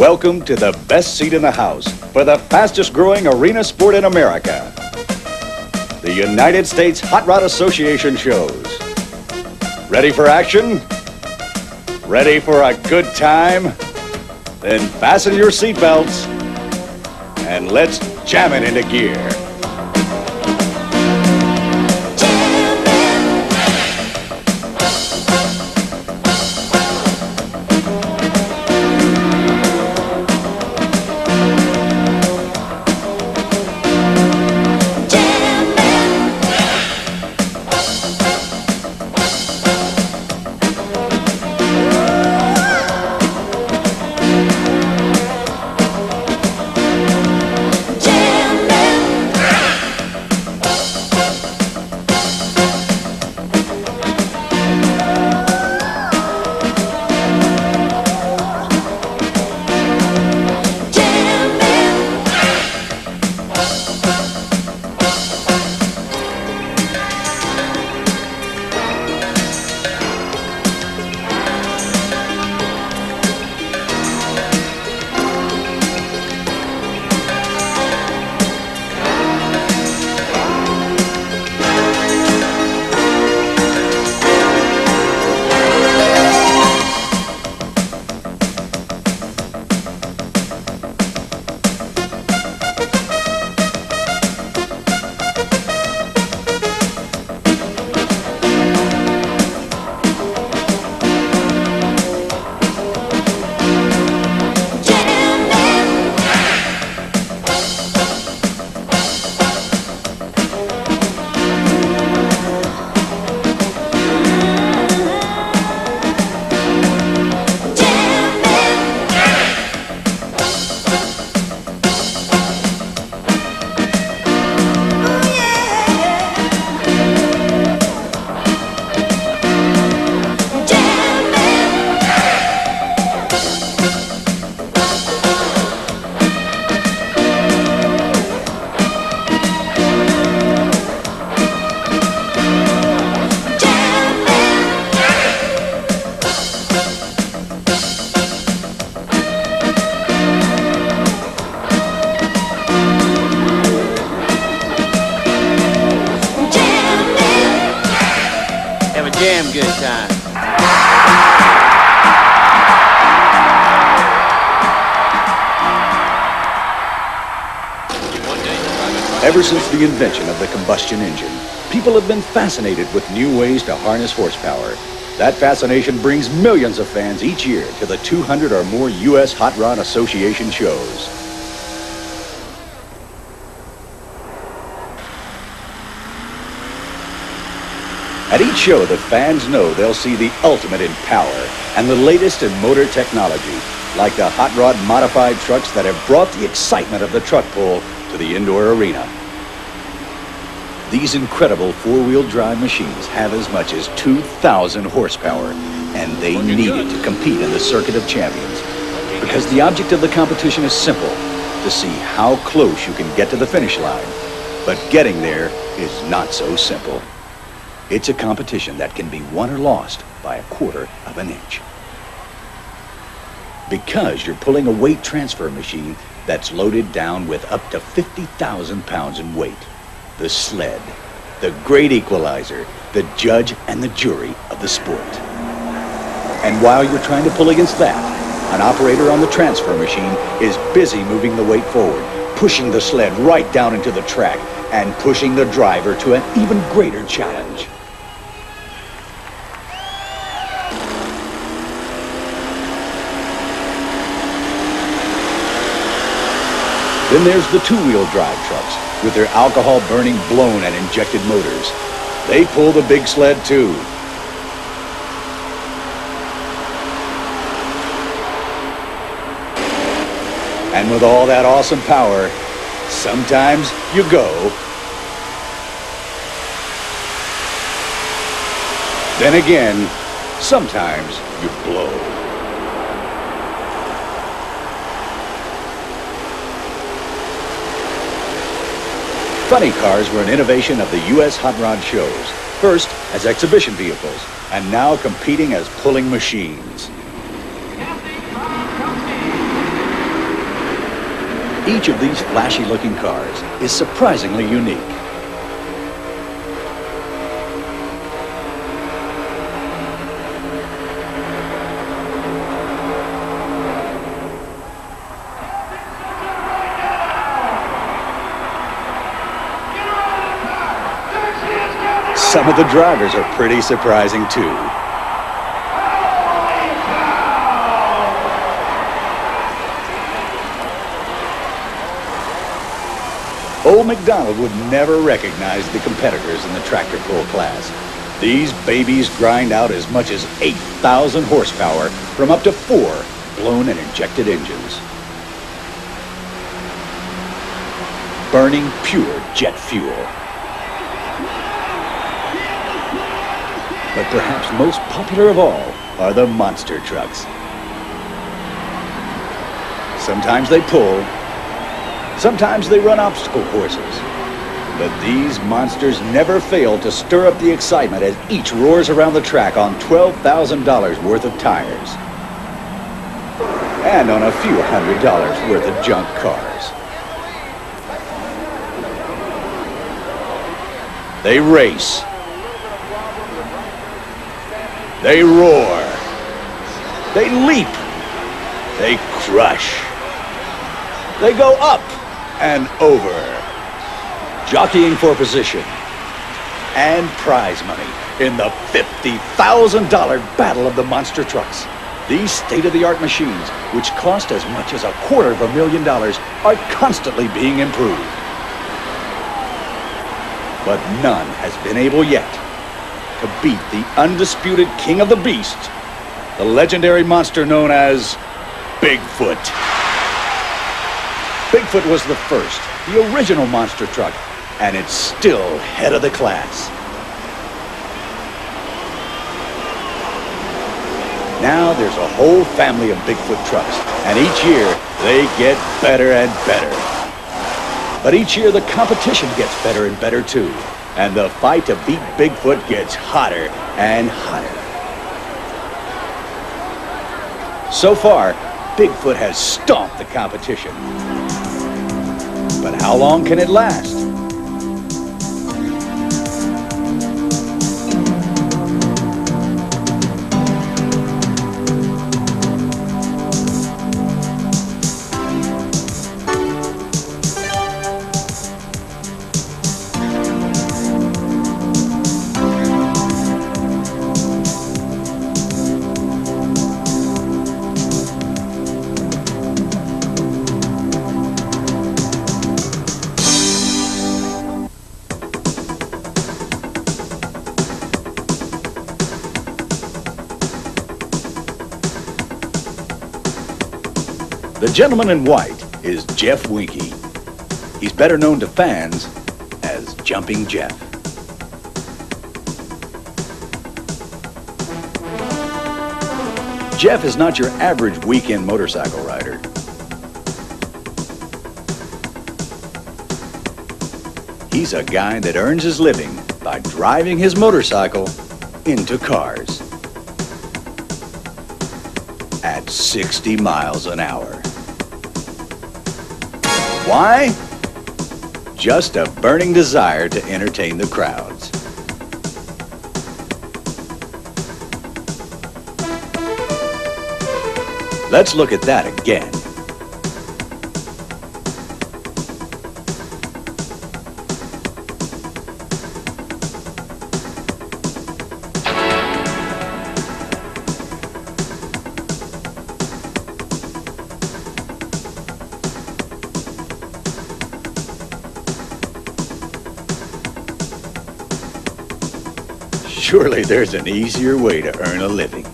Welcome to the best seat in the house for the fastest growing arena sport in America. The United States Hot Rod Association shows. Ready for action? Ready for a good time? Then fasten your seatbelts and let's jam it into gear. Damn good time. Ever since the invention of the combustion engine, people have been fascinated with new ways to harness horsepower. That fascination brings millions of fans each year to the 200 or more U.S. Hot Rod Association shows. At each show, the fans know they'll see the ultimate in power and the latest in motor technology, like the Hot Rod modified trucks that have brought the excitement of the truck pull to the indoor arena. These incredible four-wheel drive machines have as much as 2,000 horsepower, and they need it to compete in the Circuit of Champions. Because the object of the competition is simple, to see how close you can get to the finish line. But getting there is not so simple. It's a competition that can be won or lost by a quarter of an inch. Because you're pulling a weight transfer machine that's loaded down with up to 50,000 pounds in weight. The sled, the great equalizer, the judge and the jury of the sport. And while you're trying to pull against that, an operator on the transfer machine is busy moving the weight forward, pushing the sled right down into the track, and pushing the driver to an even greater challenge. Then there's the two-wheel drive trucks with their alcohol-burning blown and injected motors. They pull the big sled too. And with all that awesome power, sometimes you go. Then again, sometimes you blow. Funny cars were an innovation of the U.S. Hot Rod shows, first as exhibition vehicles, and now competing as pulling machines. Each of these flashy-looking cars is surprisingly unique. Some of the drivers are pretty surprising too. Old MacDonald would never recognize the competitors in the tractor pull class. These babies grind out as much as 8,000 horsepower from up to 4 blown and injected engines. Burning pure jet fuel. But perhaps most popular of all are the monster trucks. Sometimes they pull. Sometimes they run obstacle courses, but these monsters never fail to stir up the excitement as each roars around the track on $12,000 worth of tires and on a few $100s worth of junk cars. They race. They roar. They leap. They crush. They go up and over, jockeying for position and prize money in the $50,000 battle of the monster trucks. These state-of-the-art machines, which cost as much as $250,000, are constantly being improved. But none has been able yet to beat the undisputed king of the beast, the legendary monster known as Bigfoot. Bigfoot was the first, the original monster truck, and it's still head of the class. Now there's a whole family of Bigfoot trucks, and each year they get better and better. But each year the competition gets better and better too, and the fight to beat Bigfoot gets hotter and hotter. So far, Bigfoot has stomped the competition. But how long can it last? The gentleman in white is Jeff Winky. He's better known to fans as Jumping Jeff. Jeff is not your average weekend motorcycle rider. He's a guy that earns his living by driving his motorcycle into cars at 60 miles an hour. Why? Just a burning desire to entertain the crowds. Let's look at that again. Surely there's an easier way to earn a living.